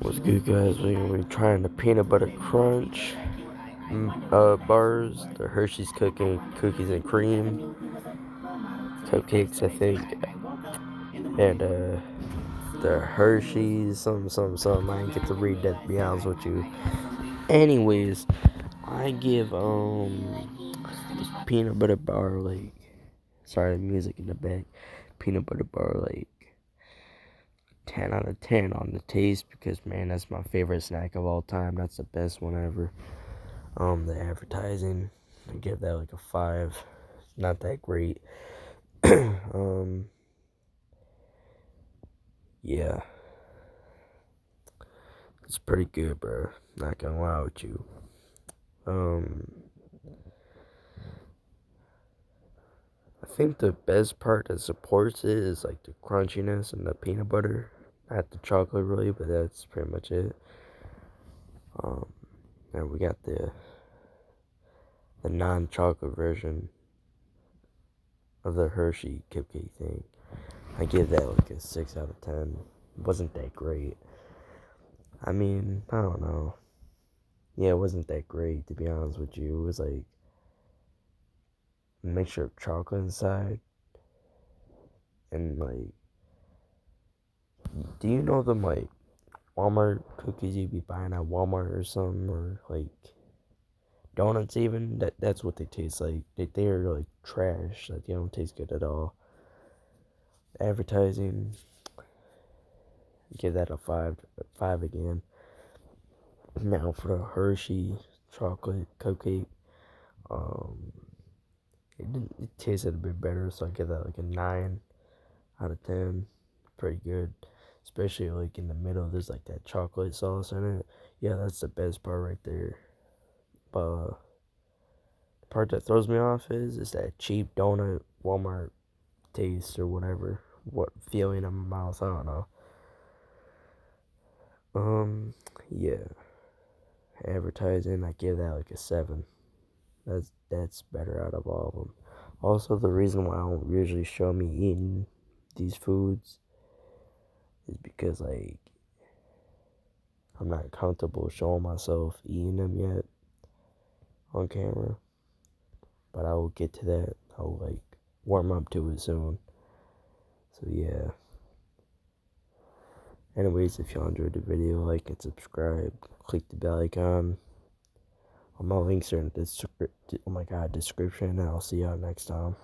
What's good, guys? We're gonna be trying the peanut butter crunch bars, the Hershey's cookies and cream cupcakes, I think, and the Hershey's some. I didn't get to read that, to be honest with you. Anyways, I give this peanut butter bar like, sorry, the music in the back. Peanut butter bar like 10 out of 10 on the taste because man, that's my favorite snack of all time. That's the best one ever. The advertising, I give that like a 5. It's not that great. um, yeah, it's pretty good, bro. Not gonna lie with you. Um, I think the best part that supports it is like the crunchiness and the peanut butter. Not the chocolate really, but that's pretty much it. Um, and we got the non-chocolate version of the Hershey cupcake thing. I give that like a 6 out of 10. It wasn't that great. I mean, I don't know. Yeah, it wasn't that great to be honest with you. It was like a mixture of chocolate inside and like, do you know them like Walmart cookies you'd be buying at Walmart or something, or like donuts even? That's what they taste like. They're like trash. Like they don't taste good at all. Advertising, give that a 5 again. Now for the Hershey chocolate cupcake, um, it tasted a bit better, so I give that like a 9 out of 10. Pretty good, especially like in the middle. There's like that chocolate sauce in it. Yeah, that's the best part right there. But the part that throws me off is that cheap donut Walmart taste or whatever. What feeling in my mouth? I don't know. Um, yeah. Advertising, I give that like a 7. That's better out of all of them. Also, the reason why I don't usually show me eating these foods is because like I'm not comfortable showing myself eating them yet on camera. But I will get to that. I'll like warm up to it soon. So yeah. Anyways, if y'all enjoyed the video, like and subscribe. Click the bell icon. All my links are in the description. And I'll see y'all next time.